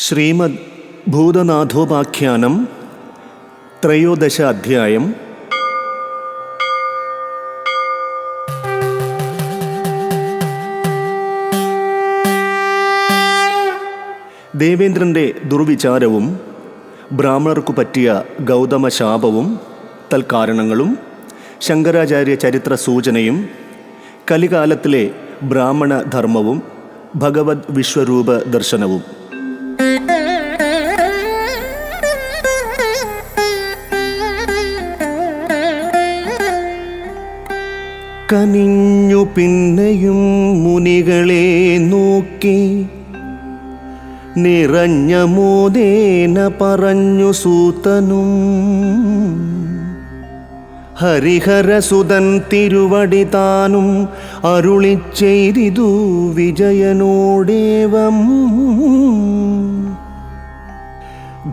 ശ്രീമദ് ഭൂതനാഥോപാഖ്യാനം 13 അധ്യായം. ദേവേന്ദ്രൻ്റെ ദുർവിചാരവും ബ്രാഹ്മണർക്കു പറ്റിയ ഗൗതമശാപവും തൽക്കാരണങ്ങളും, ശങ്കരാചാര്യ ചരിത്ര സൂചനയും, കലികാലത്തിലെ ബ്രാഹ്മണ ധർമ്മവും, ഭഗവത് വിശ്വരൂപ ദർശനവും. കനിഞ്ഞു പിന്നെയും മുനികളെ നോക്കി നിറഞ്ഞ മോദേന പറഞ്ഞു സൂതനും, ഹരിഹരസുതൻ തിരുവടി താനും അരുളിച്ചെയ്തിതു വിജയനോടേവം.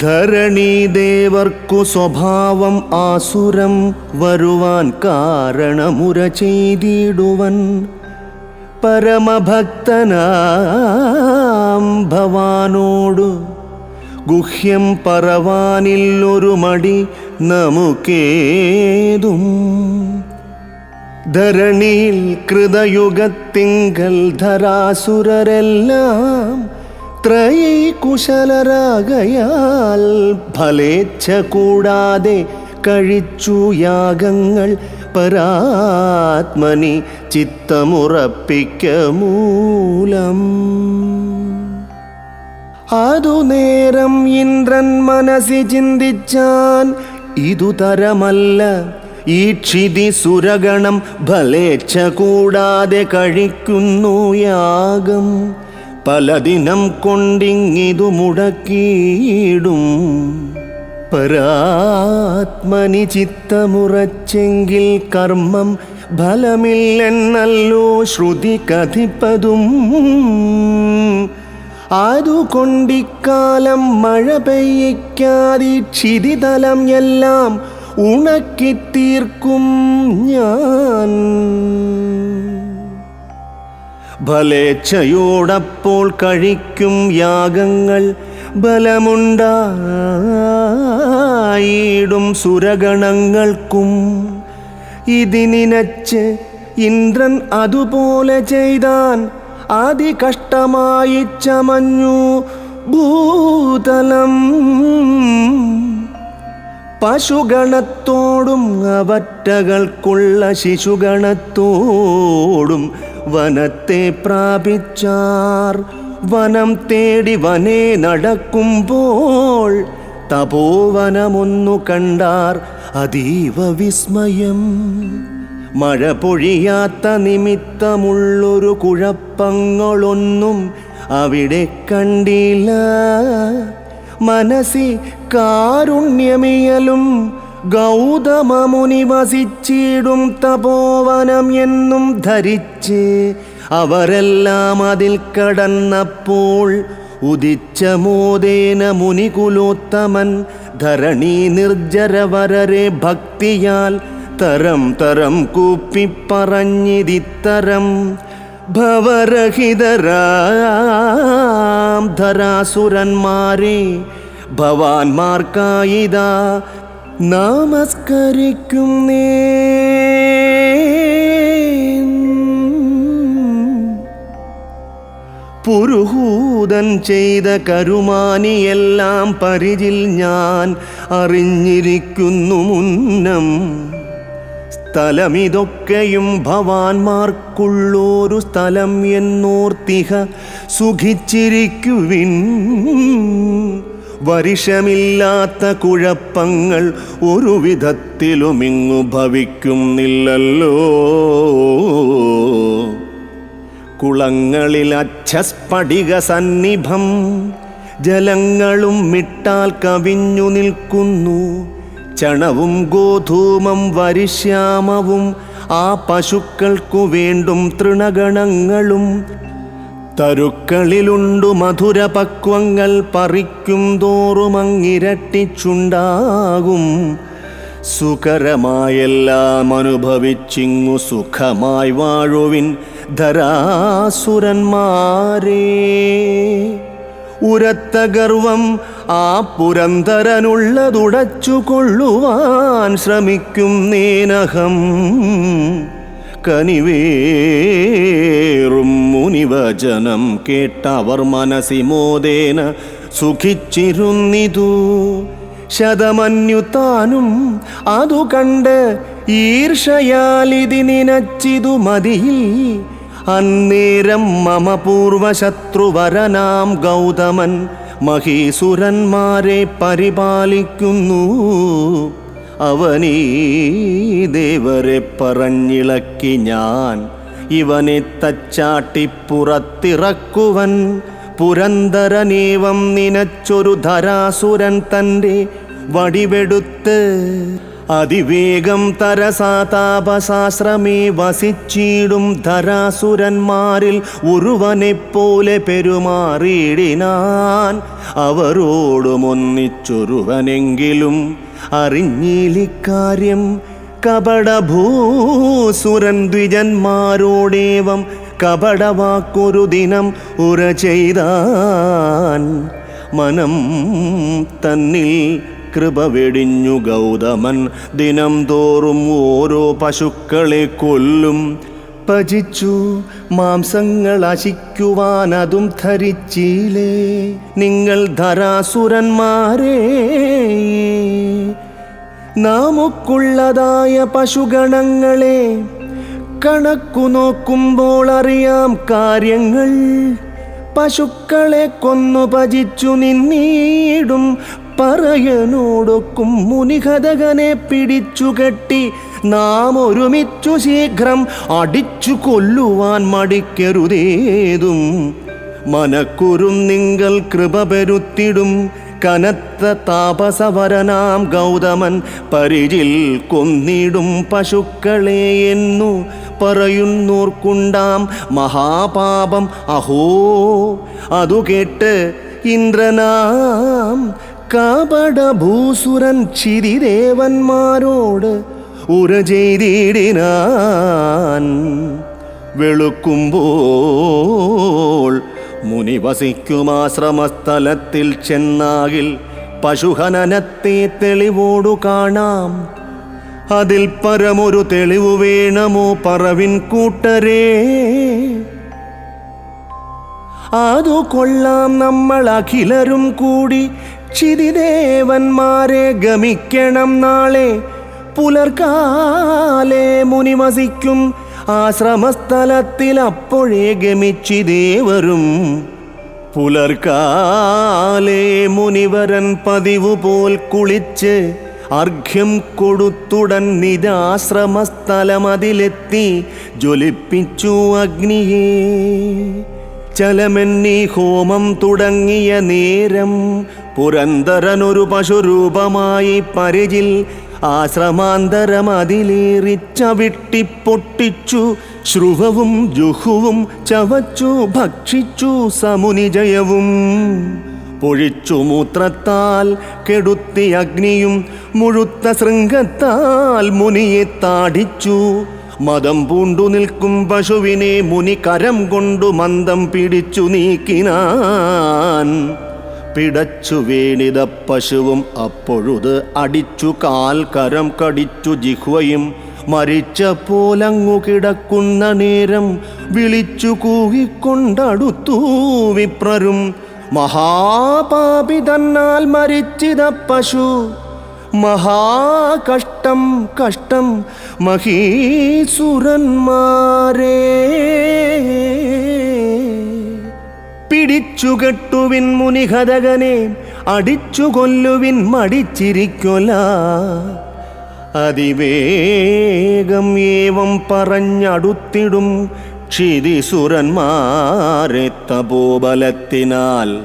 ധരണീദേവർക്കു സ്വഭാവം ആസുരം വരുവാൻ കാരണമുര ചെയ്തിടുവൻ. പരമഭക്തനാം ഭവാനോടു ഗുഹ്യം പറവാനില്ലൊരു മടി നമുക്കേതും. ധരണിയിൽ കൃതയുഗത്തിങ്കൽ ധരാസുരരെല്ലാം ത്രയീകുശലരാകയാൽ ഫലേച്ഛ കൂടാതെ കഴിച്ചു യാഗങ്ങൾ. പരാത്മനി ചിത്തമുറപ്പിക്ക മൂലം. അതു നേരം ഇന്ദ്രൻ മനസ്സി ചിന്തിച്ചാൻ, ഇതു തരമല്ല ഈ ക്ഷിതി സുരഗണം ഫലേച്ഛ കൂടാതെ കഴിക്കുന്നു യാഗം. പലദിനം കൊണ്ടിങ്ങിതു മുടക്കിയിടും. പരാത്മനി ചിത്തമുറച്ചെങ്കിൽ കർമ്മം ഫലമില്ലെന്നല്ലോ ശ്രുതി കഥിപ്പതും. അതുകൊണ്ടിക്കാലം മഴ പെയ്യിക്കാതി ക്ഷിതിതലം എല്ലാം ഉണക്കിത്തീർക്കും ഞാൻ. ഫലേച്ഛയോടപ്പോൾ കഴിക്കും യാഗങ്ങൾ ബലമുണ്ടായിടും സുരഗണങ്ങൾക്കും. ഇതിനിനച്ച് ഇന്ദ്രൻ അതുപോലെ ചെയ്താൻ. അതികഷ്ടമായി ചമഞ്ഞു ഭൂതലം. പശുഗണത്തോടും അവറ്റകൾക്കുള്ള ശിശുഗണത്തോടും വനത്തെ പ്രാപിച്ചാർ. വനം തേടി വനേ നടക്കുമ്പോൾ തപോവനമൊന്നു കണ്ടാർ അതീവ വിസ്മയം. മഴ പൊഴിയാത്ത നിമിത്തമുള്ളൊരു കുഴപ്പങ്ങളൊന്നും അവിടെ കണ്ടില്ല. മനസ്സി കാരുണ്യമിയലും ഗൗതമമുനി വസിച്ചിടും തപോവനം എന്നും ധരിച്ച് അവരെല്ലാം അതിൽ കടന്നപ്പോൾ ഉദിച്ച മോദേന മുനികുലോത്തമൻ ധരണി നിർജ്ജരവരരെ ഭക്തിയാൽ തരം തരം കൂപ്പിപ്പറഞ്ഞിതിത്തരം. ഭവരഹിതരാം ധരാസുരന്മാരെ ഭവാന്മാർക്കായിതാ നമസ്കരിക്കുന്നേ. പുരുഹൂതൻ ചെയ്ത കരുമാനിയെല്ലാം പരിചിൽ ഞാൻ അറിഞ്ഞിരിക്കുന്നു മുന്നം. സ്ഥലമിതൊക്കെയും ഭവാന്മാർക്കുള്ളൊരു സ്ഥലം എന്നോർത്തിഹ സുഖിച്ചിരിക്കുവിൻ. വർഷമില്ലാത്ത കുഴപ്പങ്ങൾ ഒരു വിധത്തിലുമിങ്ങു ഭവിക്കുന്നില്ലല്ലോ. കുളങ്ങളിൽ അച്ഛസ്ഫടിക സന്നിഭം ജലങ്ങളും മിട്ടാൽ കവിഞ്ഞു നിൽക്കുന്നു. ചണവും ഗോധൂമം വരിശ്യാമവും ആ പശുക്കൾക്കു വേണ്ടും തൃണഗണങ്ങളും. തരുക്കളിലുണ്ടു മധുരപക്വങ്ങൾ പറിക്കും തോറും അങ്ങിരട്ടിച്ചുണ്ടാകും. സുഖരമായെല്ലാം അനുഭവിച്ചിങ്ങു സുഖമായി വാഴുവിൻ ധരാസുരന്മാരേ. ഉരത്ത ഗർവം ആ പുരന്തരനുള്ളതുടച്ചു കൊള്ളുവാൻ ശ്രമിക്കും നേനഹം. കനിവേറും മുനിവചനം കേട്ടവർ മനസ്സിമോദേന സുഖിച്ചിരുന്നിതു. ശതമന്യുതാനും അതു കണ്ട് ഈർഷയാലിതി നിനച്ചിതു മതിയിൽ. അന്നേരം മമ പൂർവശത്രുവരനാം ഗൗതമൻ മഹീസുരന്മാരെ പരിപാലിക്കുന്നു. അവനീ ദേവരെ പറഞ്ഞിളക്കി ഞാൻ ഇവനെ തച്ചാട്ടിപ്പുറത്തിറക്കുവൻ. പുരന്തരനേവം നിനച്ചൊരു ധരാസുരൻ തൻ്റെ വടിവെടുത്ത് അതിവേഗം തരസാതാപസാശ്രമേ വസിച്ചിടും ധരാസുരന്മാരിൽ ഒരുവനെപ്പോലെ പെരുമാറിയിടിനാൻ. അവരോടുമൊന്നിച്ചൊരുവനെങ്കിലും അറിഞ്ഞിലിക്കാര്യം. കപടഭൂസുരൻ ദ്വിജന്മാരോടേവം കപടവാക്കൊരു ദിനം ഉര ചെയ്താൻ. മനം തന്നിൽ കൃപ വെടിഞ്ഞു ഗൗതമൻ ദിനം തോറും ഓരോ പശുക്കളെ കൊല്ലും. ഭജിച്ചു മാംസങ്ങൾ അശിക്കുവാൻ അതും ധരിച്ചില്ലേ നിങ്ങൾ ധരാസുരന്മാരെ. നമുക്കുള്ളതായ പശുഗണങ്ങളെ കണക്കു നോക്കുമ്പോൾ അറിയാം കാര്യങ്ങൾ. പശുക്കളെ കൊന്നു ഭജിച്ചു നിന്നീടും പറയനോടൊക്കും മുനികഥകനെ പിടിച്ചുകെട്ടി നാം ഒരുമിച്ചു ശീഘ്രം അടിച്ചു കൊല്ലുവാൻ മടിക്കരുതേതും. മനക്കുരും നിങ്ങൾ കൃപ പെരുത്തിടും. കനത്ത താപസവരനാം ഗൗതമൻ പരിചിൽ കൊന്നിടും പശുക്കളെ എന്നു പറയുന്നോർക്കുണ്ടാം മഹാപാപം. അഹോ, അതു കേട്ട് ഇന്ദ്രനാം കപടഭൂസുരൻ ക്ഷിതിദേവന്മാരോട് ഉര ചെയ്തിടിനാൻ. വെളുക്കുമ്പോൾ മുനി വസിക്കുമാശ്രമസ്ഥലത്തിൽ ചെന്നാകിൽ പശുഹനനത്തെ തെളിവോടു കാണാം. അതിൽ പരമൊരു തെളിവു വേണമോ പറവിൻ കൂട്ടരേ? അതു കൊള്ളാം, നമ്മൾ അഖിലരും കൂടി ക്ഷിതിദേവന്മാരെ ഗമിക്കണം നാളെ. പുലർക്കാലേ മുനി വസിക്കും ആശ്രമസ്ഥലത്തിൽ അപ്പോഴേ ഗമിച്ചിദേവരും. പുലർക്കാലേ മുനിവരൻ പതിവു പോൽ കുളിച്ച് അർഘ്യം കൊടുത്തുടൻ നിജാശ്രമസ്ഥലമതിലെത്തി ജ്വലിപ്പിച്ചു അഗ്നിയെ. ചലമെന്നീ ഹോമം തുടങ്ങിയ നേരം പുരന്തരനൊരു പശുരൂപമായി പരിചിൽ ആശ്രമാന്തരമതിലേറിച്ചവിട്ടിപ്പൊട്ടിച്ചു. ശ്രുവവും ജുഹുവും ചവച്ചു ഭക്ഷിച്ചു സമുനിജയവും. പൊഴിച്ചു മൂത്രത്താൽ കെടുത്തി അഗ്നിയും മുഴുത്ത ശൃംഗത്താൽ മുനിയെ താടിച്ചു. മദം പൂണ്ടു നിൽക്കും പശുവിനെ മുനി കരം കൊണ്ടു മന്ദം പിടിച്ചു നീക്കിനാൻ. പിടച്ചു വേണിത പശുവും അപ്പൊഴുത് അടിച്ചു കാൽ കരം കടിച്ചു ജിഹ്വയും. മരിച്ച പോലങ്ങു കിടക്കുന്ന നേരം വിളിച്ചു കൂകിക്കൊണ്ടടുത്തു വിപ്രരും. മഹാപാപി തന്നാൽ മരിച്ചിത പശു, മഹാകഷ്ടം കഷ്ടം മഹീസുരന്മാരേ. പിടിച്ചുകെട്ടുവിൻ മുനിഹതകനെ, അടിച്ചു കൊല്ലുവിൻ മടിച്ചിരിക്കൊല. അതിവേഗം ഏവം പറഞ്ഞടുത്തിടും ക്ഷിതിസുരന്മാരെ തപോബലത്തിനാൽ.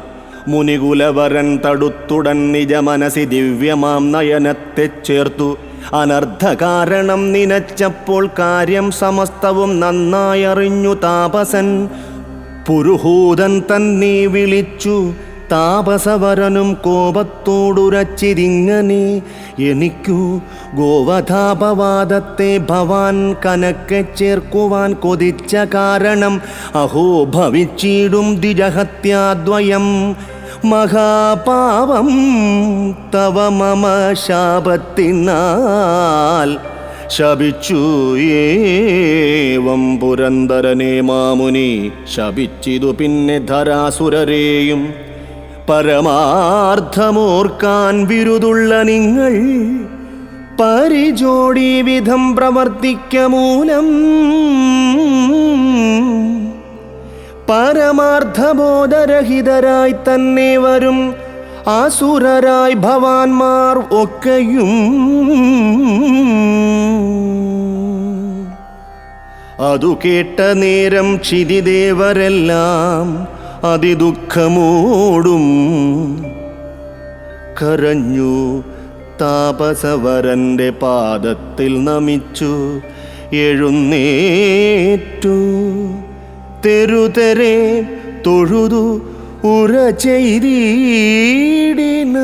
മുനികുലവരൻ തടുത്തുടൻ നിജമനസി ദിവ്യമാം നയനത്തെ ചേർത്തു. അനർത്ഥകാരണം നിനച്ചപ്പോൾ കാര്യം സമസ്തവും നന്നായറിഞ്ഞു താപസൻ. പുരുഹൂതൻ തന്നെ വിളിച്ചു താപസവരനും കോപത്തോടുരച്ചിരിങ്ങനെ. എനിക്കു ഗോവധാപവാദത്തെ ഭവാൻ കനക്കെ ചേർക്കുവാൻ കൊതിച്ച കാരണം അഹോ ഭവിച്ചിടും ദ്വിജഹത്യാദ്വയം. മഹാപാപം തവ മമ ശാപത്തിനാൽ ശപിച്ചു ഏവം പുരന്ദരനെ മാമുനി ശപിച്ചിതു പിന്നെ ധരാസുരരെയും പരമാർത്ഥമോർക്കാൻ വിരുതുള്ള നിങ്ങൾ പരിജോടി വിധം പ്രവർത്തിക്ക മൂലം പരമാർത്ഥബോധരഹിതരായി തന്നെ വരും ആസുരരായി ഭവാന്മാർ ഒക്കെയും. അതു കേട്ട നേരം ക്ഷിതിദേവരെല്ലാം അതിദുഃഖമോടും കരഞ്ഞു താപസവരന്റെ പാദത്തിൽ നമിച്ചു എഴുന്നേറ്റു തെരുതെരെ തൊഴുതു ഉര ചെയ്തിടിന.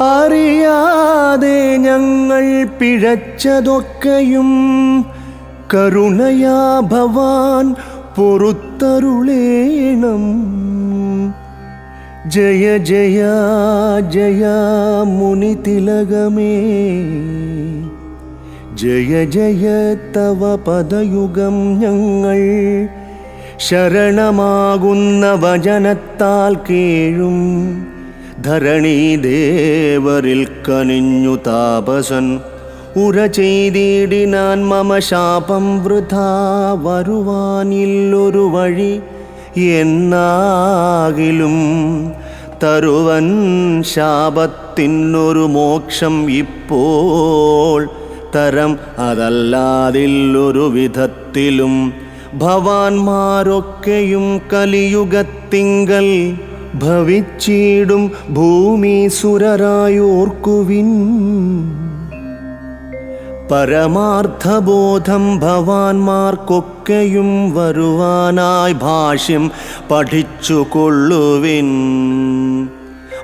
അറിയാതെ ഞങ്ങൾ പിഴച്ചതൊക്കെയും കരുണയാ ഭവാൻ പൊറുത്തരുളേണം. ജയ ജയ ജയ മുനിതിലകമേ, ജയ ജയ തവ പദയുഗം ഞങ്ങൾ ശരണമാകുന്ന വചനത്താൽ കേഴും. ധരണീദേവരിൽ കനിഞ്ഞു താപസൻ ഉര ചെയ്തിടിനാൻ മമ ശാപം വൃഥാ വരുവാനില്ലൊരു വഴി എന്നാകിലും തരുവൻ ശാപത്തിനൊരു മോക്ഷം ഇപ്പോൾ തരം അതല്ലാതില്ലൊരു വിധത്തിലും. ഭവാന്മാരൊക്കെയും കലിയുഗത്തിങ്കൽ ഭവിച്ചിടും ഭൂമീസുരരായോർക്കുവിൻ. പരമാർത്ഥബോധം ഭവാന്മാർക്കൊക്കെയും വരുവാനായി ഭാഷ്യം പഠിച്ചു കൊള്ളുവിൻ.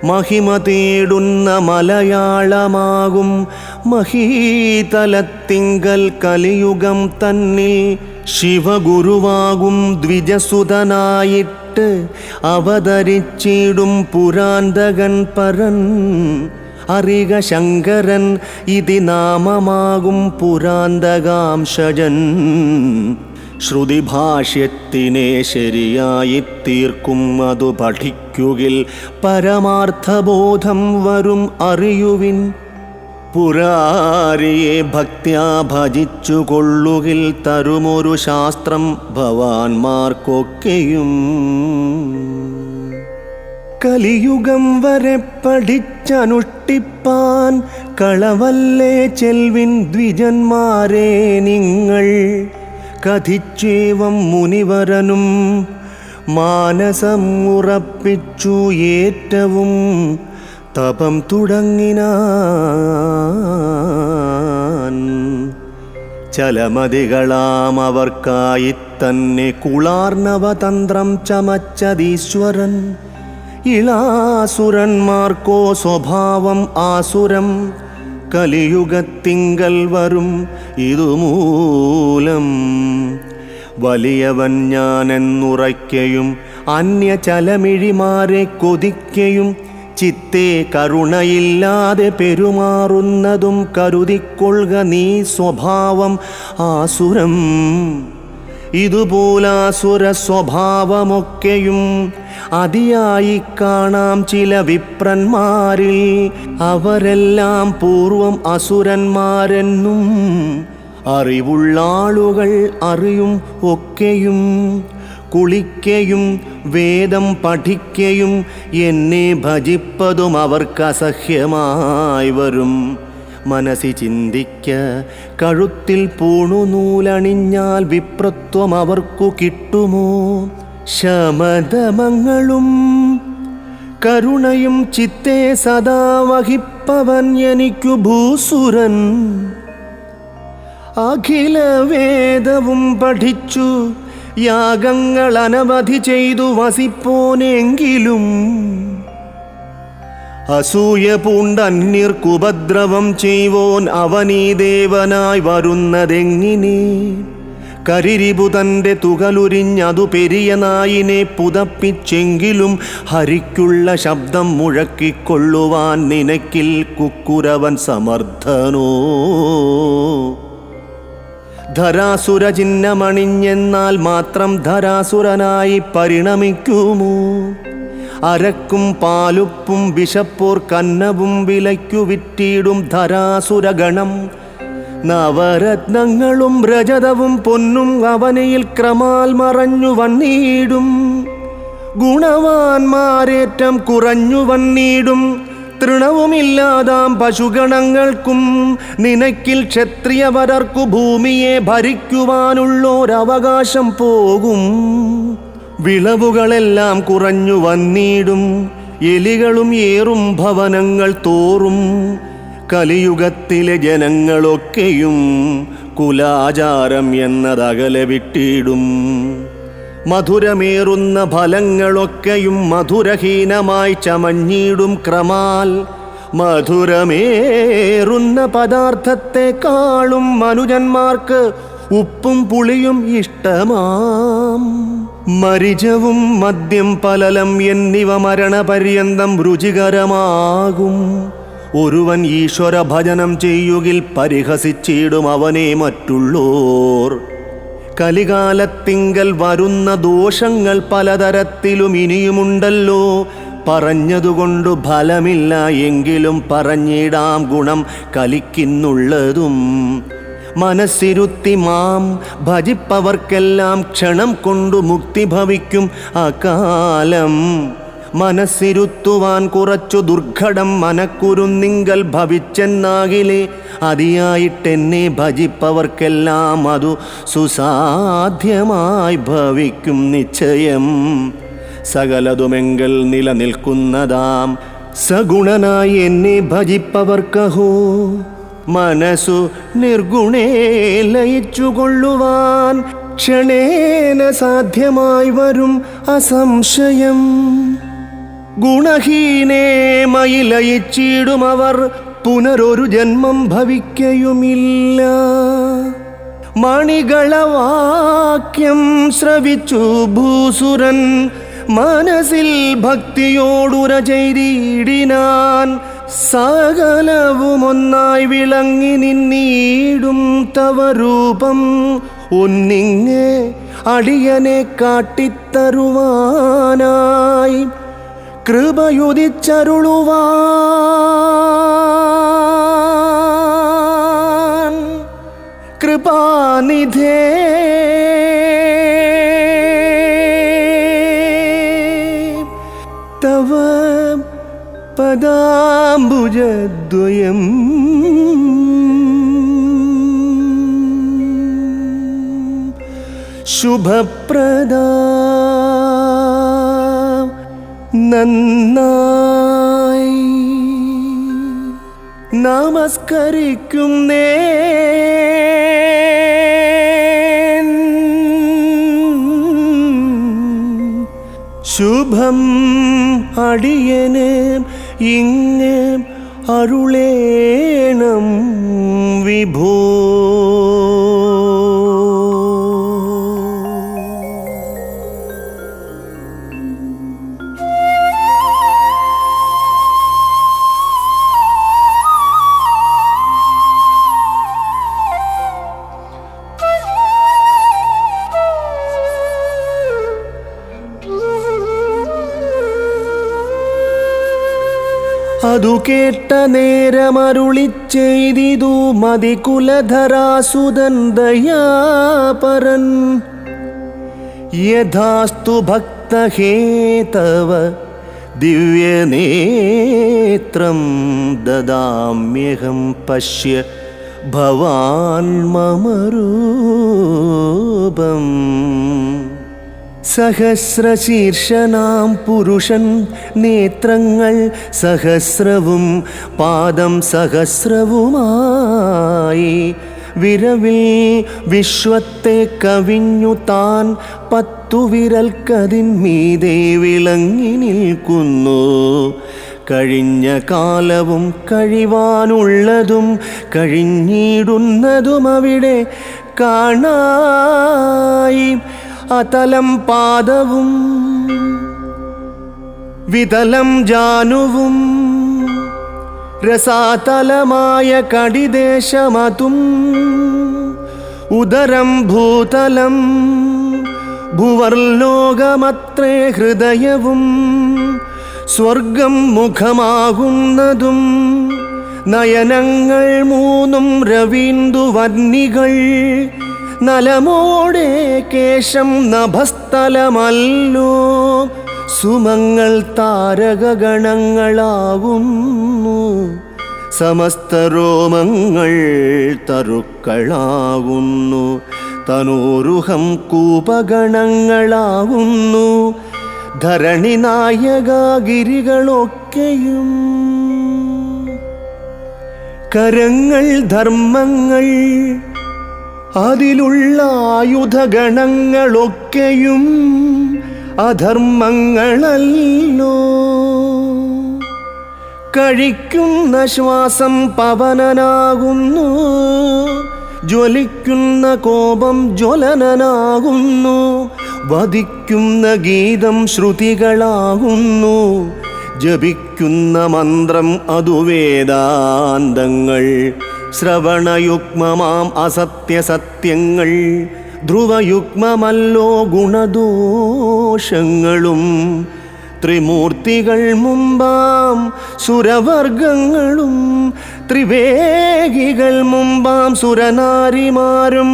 മഹിമ തേടുന്ന മലയാളമാകും മഹീതലത്തിങ്കൽ കലിയുഗം തന്നിൽ ശിവഗുരുവാകും ദ്വിജസുതനായിട്ട് അവതരിച്ചിടും പുരാന്തകൻ പരൻ. അറിക ശങ്കരൻ ഇതി നാമമാകും പുരാന്തകാംശജൻ. ശ്രുതിഭാഷ്യത്തിനെ ശരിയായി തീർക്കും അതു പഠിക്കുകിൽ പരമാർത്ഥബോധം വരും അറിയുവിൻ. പുരാരിയെ ഭക്ത്യാ ഭജിച്ചു കൊള്ളുകിൽ തരുമൊരു ശാസ്ത്രം ഭവാന്മാർക്കൊക്കെയും. കലിയുഗം വരെ പഠിച്ചനുഷ്ഠിപ്പാൻ കളവല്ലേ ചെൽവിൻ ദ്വിജന്മാരെ നിങ്ങൾ. കഥിച്ചേവം മുനിവരനും മാനസം ഉറപ്പിച്ചു ഏറ്റവും തപം തുടങ്ങിനാൻ. ചലമതികളാം അവർക്കായി തന്നെ കുളാർണവതന്ത്രം ചമച്ചതീശ്വരൻ. ഇളാസുരന്മാർക്കോ സ്വഭാവം ആസുരം കലിയുഗത്തിങ്കൽ വരും ഇതുമൂലം. വലിയവൻ ഞാനെന്നുറയ്ക്കയും അന്യചലമിഴിമാരെ കൊതിക്കയും ചിത്തേ കരുണയില്ലാതെ പെരുമാറുന്നതും കരുതിക്കൊള്ളുക നീ സ്വഭാവം ആസുരം. ഇതുപോലാസുര സ്വഭാവമൊക്കെയും അതിയായി കാണാം ചില വിപ്രന്മാരിൽ. അവരെല്ലാം പൂർവം അസുരന്മാരെന്നും അറിവുള്ള ആളുകൾ അറിയും ഒക്കെയും. കുളിക്കയും വേദം പഠിക്കയും എന്നെ ഭജിപ്പതും അവർക്കസഹ്യമായി വരും. മനസ്സി ചിന്തിക്ക, കഴുത്തിൽ പൂണുനൂലണിഞ്ഞാൽ വിപ്രത്വം അവർക്കു കിട്ടുമോ? ശമദമങ്ങളും കരുണയും ചിത്തേ സദാ വഹിപ്പവൻ എനിക്കു ഭൂസുരൻ. അഖില വേദവും പഠിച്ചു യാഗങ്ങൾ അനവധി ചെയ്തു വസിപ്പോനെങ്കിലും അസൂയ പൂണ്ടന്യർക്കുപദ്രവം ചെയ്വോൻ അവനീ ദേവനായി വരുന്നതെങ്ങിനെ കരിരിപു തൻ്റെ തുകലുരിഞ്ഞതു പെരിയ നായിനെ പുതപ്പിച്ചെങ്കിലും ഹരിക്കുള്ള ശബ്ദം മുഴക്കിക്കൊള്ളുവാൻ നിനക്കിൽ കുക്കുരവൻ സമർത്ഥനോ ധരാസുര ചിഹ്നമണിഞ്ഞെന്നാൽ മാത്രം ധരാസുരനായി പരിണമിക്കുമോ അരക്കും പാലുപ്പും വിശപ്പോർ കന്നവും വിലയ്ക്കു വിറ്റിടും ധരാസുരഗണം നവരത്നങ്ങളും രജതവും പൊന്നും അവനയിൽ ക്രമാൽ മറഞ്ഞു വന്നീടും ഗുണവാന്മാരേറ്റം കുറഞ്ഞു വന്നീടും തൃണവുമില്ലാതാം പശുഗണങ്ങൾക്കും നിനക്കിൽ ക്ഷത്രിയവരർക്കു ഭൂമിയെ ഭരിക്കുവാനുള്ളൊരവകാശം പോകും വിളവുകളെല്ലാം കുറഞ്ഞു വന്നീടും എലികളും ഏറും ഭവനങ്ങൾ തോറും കലിയുഗത്തിലെ ജനങ്ങളൊക്കെയും കുലാചാരം എന്നതകലെ വിട്ടിടും മധുരമേറുന്ന ഫലങ്ങളൊക്കെയും മധുരഹീനമായി ചമഞ്ഞിടും ക്രമാൽ മധുരമേറുന്ന പദാർത്ഥത്തെക്കാളും മനുജന്മാർക്ക് ഉപ്പും പുളിയും ഇഷ്ടമാം മരിചവും മദ്യം പലലം എന്നിവ മരണപര്യന്തം രുചികരമാകും ഒരുവൻ ഈശ്വര ഭജനം ചെയ്യുകിൽ പരിഹസിച്ചിടും അവനെ മറ്റുള്ളോർ കലികാലത്തിങ്കൽ വരുന്ന ദോഷങ്ങൾ പലതരത്തിലും ഇനിയുമുണ്ടല്ലോ പറഞ്ഞതുകൊണ്ടു ഫലമില്ല എങ്കിലും പറഞ്ഞിടാം ഗുണം കലിക്കുന്നുള്ളതും മനസ്സിരുത്തി മാം ഭജിപ്പവർക്കെല്ലാം ക്ഷണം കൊണ്ടു മുക്തി ഭവിക്കും അകാലം മനസ്സിരുത്തുവാൻ കുറച്ചു ദുർഘടം മനക്കുരുന്നിങ്കൽ ഭവിച്ചെന്നാകിലേ അതിയായിട്ടെന്നെ ഭജിപ്പവർക്കെല്ലാം അതു സുസാധ്യമായി ഭവിക്കും നിശ്ചയം സകലതുമെങ്കൽ നിലനിൽക്കുന്നതാം സഗുണനായി എന്നെ ഭജിപ്പവർക്കഹോ മനസ്സു നിർഗുണേ ലയിച്ചുകൊള്ളുവാൻ ക്ഷണേന സാധ്യമായി വരും അസംശയം ഗുണഹീനേ മയി ലയിച്ചിടുമവർ പുനരൊരു ജന്മം ഭവിക്കയുമില്ല മണികളവാക്യം ശ്രവിച്ചു ഭൂസുരൻ മനസ്സിൽ ഭക്തിയോടുര ചെയ്തിടിനാൻ സകലവുമൊന്നായി വിളങ്ങി നിന്നീടും തവ രൂപം ഒന്നിങ്ങെ അടിയനെ കാട്ടിത്തരുവാനായി കൃപയുദിച്ചരുളുവാൻ കൃപാനിധേ തവ പദാംബുജദ്വയം ശുഭപ്രദ നന്നായി നമസ്കരിക്കുന്നേ ശുഭം അടിയനെ ഇങ്ങേ അരുളേണം വിഭോ അതു കേട്ട നേരമരുളിച്ചെയ്തിതു മതികുലധരാസുതൻ ദയാപരൻ യഥാസ്തു ഭക്തഹേതവ ദിവ്യനേത്രം ദദാമ്യഹം പശ്യ ഭവാൻ മമ രൂപം സഹസ്രശീർഷനാം പുരുഷൻ നേത്രങ്ങൾ സഹസ്രവും പാദം സഹസ്രവുമായി വിരവിൽ വിശ്വത്തെ കവിഞ്ഞു താൻ 10 വിരൽക്കതിന്മീതെ വിളങ്ങി നിൽക്കുന്നു. കഴിഞ്ഞ കാലവും കഴിവാനുള്ളതും കഴിഞ്ഞിടുന്നതും അവിടെ കാണായി. അതലം പാദവും വിതലം ജാനുവും രസാതലമായ കടിദേശമതും ഉദരം ഭൂതലം ഭുവർലോകമത്രേ ഹൃദയവും സ്വർഗം മുഖമാകുന്നതും നയനങ്ങൾ 3 രവീന്ദുവർണികൾ നലമോടെ കേശം നഭസ്ഥലമല്ലോ സുമങ്ങൾ താരകഗണങ്ങളാകുന്നു സമസ്ത രോമങ്ങൾ തരുക്കളാകുന്നു തനൂരുഹം കൂപഗണങ്ങളാകുന്നു ധരണി നായകഗിരികളൊക്കെയും കരങ്ങൾ ധർമ്മങ്ങൾ അതിലുള്ള ആയുധഗണങ്ങളൊക്കെയും അധർമ്മങ്ങളല്ലോ കഴിക്കുന്ന ശ്വാസം പവനനാകുന്നു ജ്വലിക്കുന്ന കോപം ജ്വലനനാകുന്നു വധിക്കുന്ന ഗീതം ശ്രുതികളാകുന്നു ജപിക്കുന്ന മന്ത്രം അതു വേദാന്തങ്ങൾ ശ്രവണയുഗ്മമാം അസത്യസത്യങ്ങൾ ധ്രുവയുഗ്മമല്ലോ ഗുണദോഷങ്ങളും ത്രിമൂർത്തികൾ മുമ്പാം സുരവർഗങ്ങളും ത്രിവേഗികൾ മുമ്പാം സുരനാരിമാരും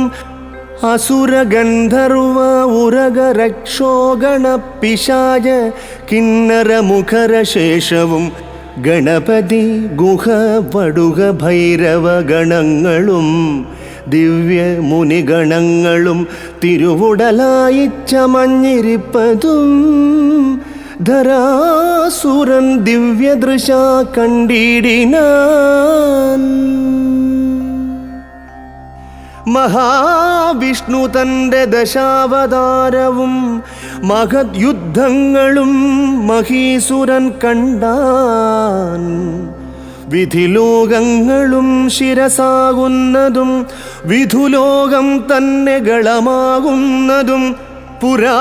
അസുരഗന്ധർവ ഉരഗരക്ഷോഗണ പിശാച കിന്നര മുഖരശേഷവും ഗണപതി ഗുഹ വടുക ഭൈരവ ഗണങ്ങളും ദിവ്യ മുനിഗണങ്ങളും തിരുവുടലായി ചമഞ്ഞിരിപ്പതും ധരാസുരൻ ദിവ്യദൃശ കണ്ടിടിനാൻ മഹാവിഷ്ണു തൻ്റെ ദശാവതാരവും മഹത് യുദ്ധങ്ങളും മഹീസുരൻ കണ്ടാൻ വിധിലോകങ്ങളും ശിരസാകുന്നതും വിധുലോകം തന്നെ ഗളമാകുന്നതും പുരാന്തകലോകം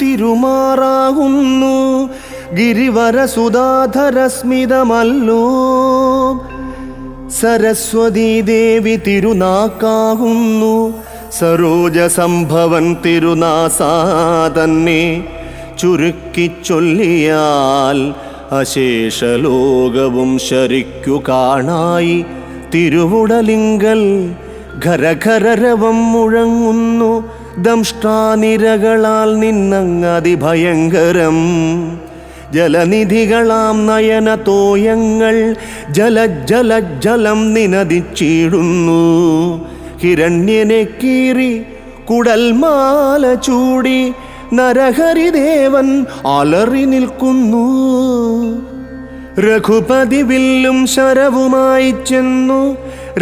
തിരുമാറാകുന്നു ഗിരിവരസുധാധരസ്മിതമല്ലോ സരസ്വതീ ദേവി തിരുനാക്കാകുന്നു സരോജസംഭവൻ തിരുനാസാ തന്നെ ചുരുക്കിച്ചൊല്ലിയാൽ അശേഷലോകവും ശരിക്കു കാണായി തിരുവുടലിങ്കൽ ഖരഖരരവം മുഴങ്ങുന്നു ദംഷ്ട്രാനിരകളാൽ നിന്നങ്ങതിഭയങ്കരം ജലനിധികളാം നയന തോയങ്ങൾ ജലജലജലം നിനദിച്ചിടുന്നു ഹിരണ്യനെ കീറി കുടൽമാല ചൂടി നരഹരിദേവൻ അലറി നിൽക്കുന്നു രഘുപതി വില്ലും ശരവുമായി ചെന്നു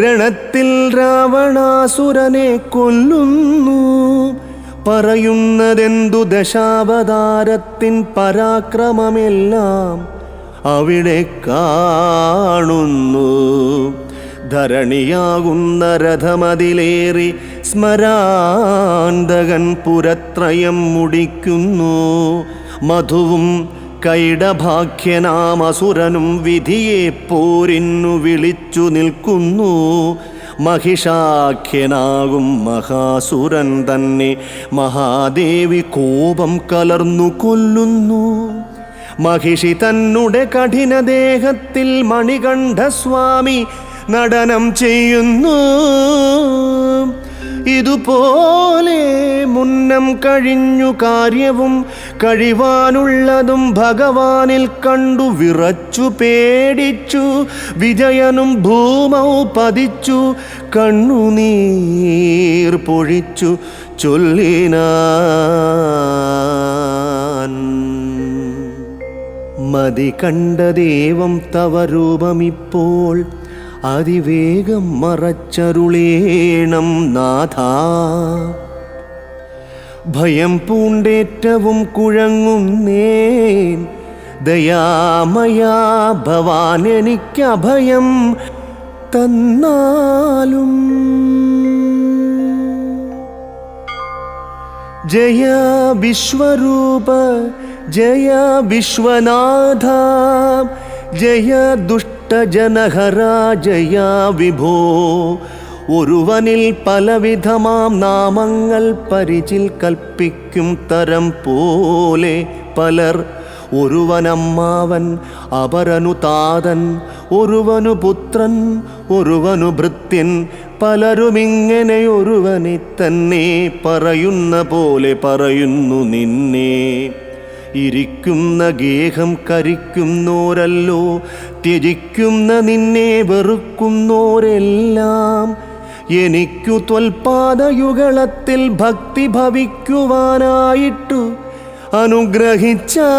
രണത്തിൽ രാവണാസുരനെ കൊല്ലുന്നു പറയുന്നതെന്തു ദശാവതാരത്തിൻ പരാക്രമമെല്ലാം അവിടെ കാണുന്നു ധരണിയാകുന്ന രഥമതിലേറി സ്മരാന്തകൻ പുരത്രയം മുടിക്കുന്നു മധുവും കൈഡഭാഗ്യനാമസുരനും വിധിയെ പോരിന്നു വിളിച്ചു നിൽക്കുന്നു മഹിഷാഖ്യനാകും മഹാസുരൻ തന്നെ മഹാദേവി കോപം കലർന്നു കൊല്ലുന്നു മഹിഷി തന്നുടെ കഠിനദേഹത്തിൽ മണികണ്ഠസ്വാമി നടനം ചെയ്യുന്നു ഇതുപോലെ മുന്നം കഴിഞ്ഞു കാര്യവും കഴിവാനുള്ളതും ഭഗവാനിൽ കണ്ടു വിറച്ചു പേടിച്ചു വിജയനും ഭൂമൗ പതിച്ചു കണ്ണുനീർ പൊഴിച്ചു ചൊല്ലിനാൻ മതി കണ്ട ദേവം തവ രൂപമിപ്പോൾ അതിവേഗം മറച്ചരുളേണം നാഥ. ഭയം പൂണ്ടേറ്റവും കുഴങ്ങുന്നേൻ, ദയാമയാ ഭവാൻ എനിക്കഭയം തന്നാലും. ജയ വിശ്വരൂപ ജയ വിശ്വനാഥ, ജയ ദുഷ്ടജനഹര ജയ വിഭോ. ഒരുവനിൽ പലവിധമാം നാമങ്ങൾ പരിചിൽ കൽപ്പിക്കും തരം പോലെ പലർ. ഒരുവനമ്മാവൻ, അപരനു താതൻ, ഒരുവനു പുത്രൻ, ഒരുവനു ഭൃത്യൻ. പലരുമിങ്ങനെ ഒരുവനെ തന്നെ പറയുന്ന പോലെ പറയുന്നു നിന്നെ. ഇരിക്കുന്ന ഗേഹം കരിക്കുന്നോരല്ലോ, ത്യജിക്കുന്ന നിന്നെ വെറുക്കുന്നോരെല്ലാം. എനിക്കു ത്വൽപാദയുഗളത്തിൽ ഭക്തി ഭവിക്കുവാനായിട്ടു അനുഗ്രഹിച്ചാലും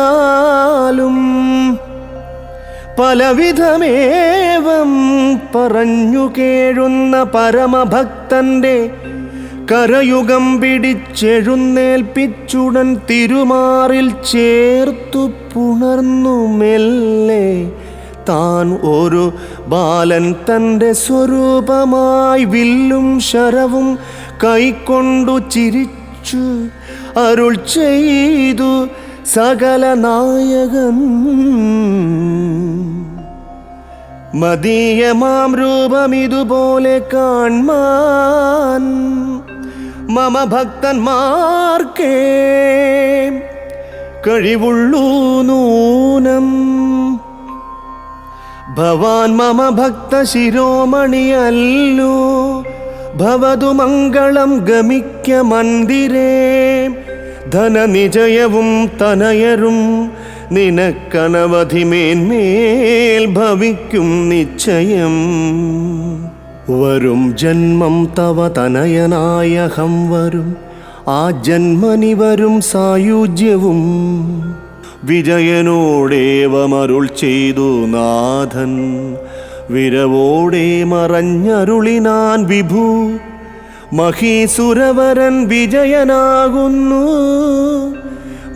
പലവിധമേവം പറഞ്ഞു കേഴുന്ന പരമഭക്തന്റെ കരയുഗം പിടിച്ചെഴുന്നേൽപ്പിച്ചുടൻ തിരുമാറിൽ ചേർത്തു പുണർന്നു മെല്ലെ. താൻ ഒരു ബാലൻ തൻ്റെ സ്വരൂപമായി വില്ലും ശരവും കൈക്കൊണ്ടു ചിരിച്ചു അരുൾ ചെയ്തു സകല നായകൻ. മദീയമാം രൂപമിതുപോലെ കാൺമാൻ മമ ഭക്തന്മാർക്കേ കഴിവുള്ളൂ നൂനം. ഭവാൻ മമ ഭക്ത ശിരോമണിയല്ലോ, ഭവതു മംഗളം ഗമിക്ക മന്ദിരേ. ധനനിജയവും തനയരും നിനക്കനവധിമേന്മേൽ ഭവിക്കും നിശ്ചയം. വരും ജന്മം തവ തനയനായഹം വരും, ആ ജന്മനി വരും സായുജ്യവും. വിജയനോടേവമരുൾ ചെയ്തു നാഥൻ, വിരവോടെ മറഞ്ഞരുളിനാൻ വിഭു. മഹീസുരവരൻ വിജയനാകുന്നു,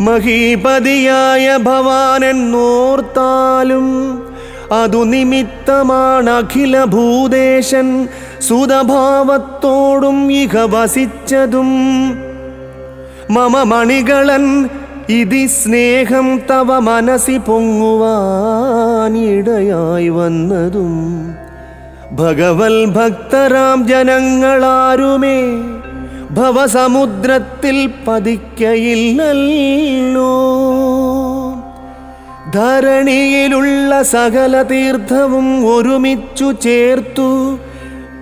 മഹീപതിയായ ഭവാനെന്നോർത്താലും. അതു നിമിത്തമാണ് അഖില ഭൂദേശൻ സുതഭാവത്തോടും ഇഹ വസിച്ചതും. മമ മണികളൻ ഇതി സ്നേഹം തവ മനസ്സി പൊങ്ങുവാനിടയായി വന്നതും. ഭഗവൽ ഭക്തരാം ജനങ്ങളാരുമേ ഭവസമുദ്രത്തിൽ പതിക്കയില്ലല്ലോ. ധരണിയിലുള്ള സകല തീർത്ഥവും ഒരുമിച്ചു ചേർത്തു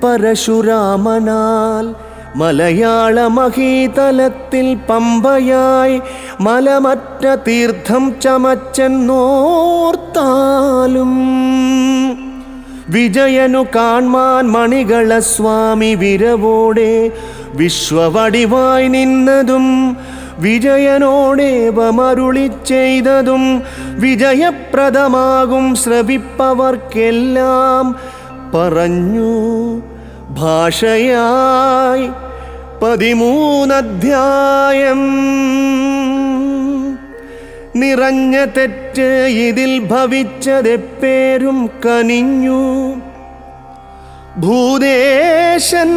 പരശുരാമനാൽ മലയാള മഹീതലത്തിൽ പമ്പയായി മലമറ്റ തീർത്ഥം ചമച്ചെന്നോർത്താലും. വിജയനു കാൺമാൻ മണികള സ്വാമി വിരവോടെ വിശ്വവടിവായി നിന്നതും. വിജയനോടേവമരുളി ചെയ്തതും വിജയപ്രദമാകും ശ്രവിപ്പവർക്കെല്ലാം പറഞ്ഞു ഭാഷയായി 13 അധ്യായം. നിറഞ്ഞ തെറ്റ് ഇതിൽ ഭവിച്ചതെപ്പേരും കനിഞ്ഞു. ഭൂദേശൻ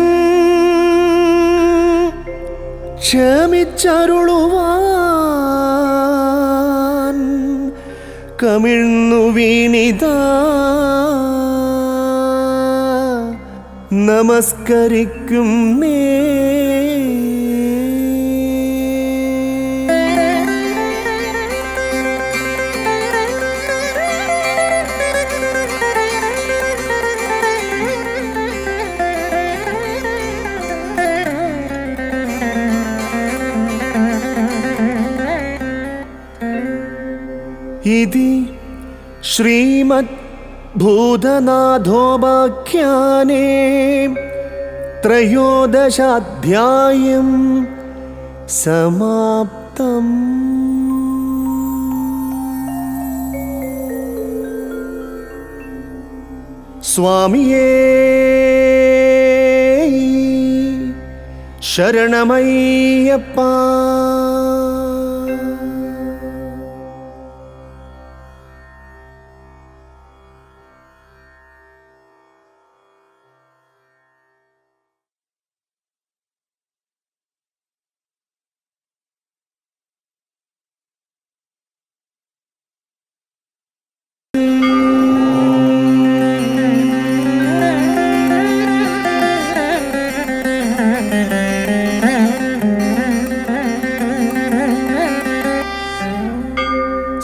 ക്ഷമിച്ചരുളുവാൻ കമിഴ്ന്നു വീണിതാ നമസ്കരിക്കും നേ. ഇതി ശ്രീമദ് ഭൂതനാഥോപാഖ്യാനേ 13 സമാപ്തം. സ്വാമിയേ ശരണമയ്യപ്പ.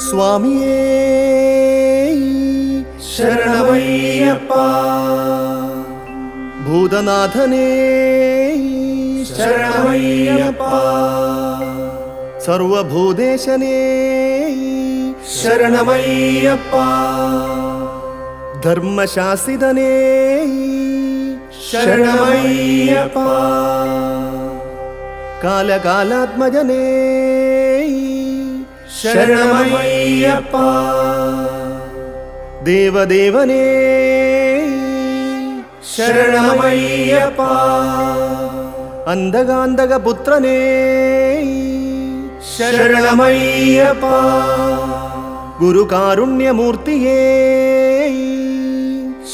സ്വാമിയേ ശരണമയ്യപ്പ. ഭൂതനാഥനേ ശരണമയ്യപ്പ. സർവഭൂതേശനേ ശരണമയ്യപ്പ. ധർമ്മശാസിതനേ ശരണമയ്യപ്പ. കാലകാലാത്മജനേ ശരണമയ്യപ്പ. ദേവദേവനേ ശരണമയ്യപ്പ. അന്തകാന്തകപുത്രനേ ശരണമയ്യപ്പ. ഗുരുകാരുണ്യമൂർത്തിയേ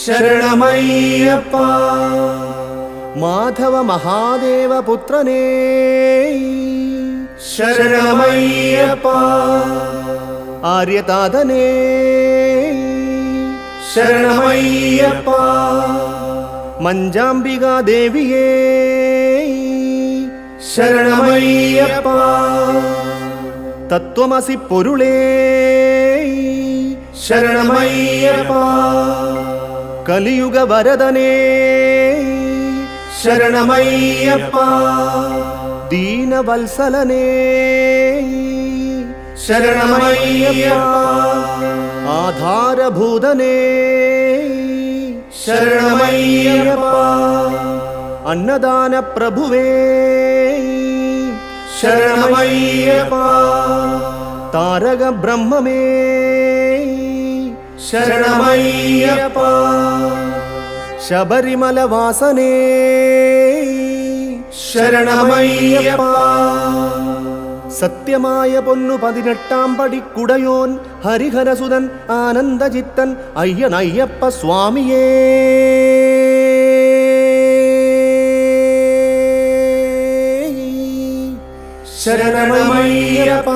ശരണമയ്യപ്പ. മാധവ മഹാദേവപുത്രനേ ശരണമയ്യപ്പ. ആര്യതാതനേ ശരണമയ്യപ്പ. മഞ്ചാംബികാദേവിയേ ശരണമയ്യപ്പ. തത്വമസി പൊരുളേ ശരണമയ്യപ്പ. കലിയുഗ വരദനേ ശരണമയ്യപ്പ. ദീനവത്സലനേ ശരണമയ്യപ്പ. ആധാരഭൂതനേ ശരണമയ്യപ്പ. അന്നദാന പ്രഭുവേ ശരണമയ്യപ്പ. താരക ബ്രഹ്മമേ ശരണമയ്യപ്പ. ശബരിമല വാസനേ ശരണമയ്യപ്പ. സത്യമായ പൊന്നു 18 പടിക്കുടയോൻ ഹരിഹരസുതൻ ആനന്ദചിത്തൻ അയ്യനയ്യപ്പ സ്വാമിയേ ശരണമയ്യപ്പ.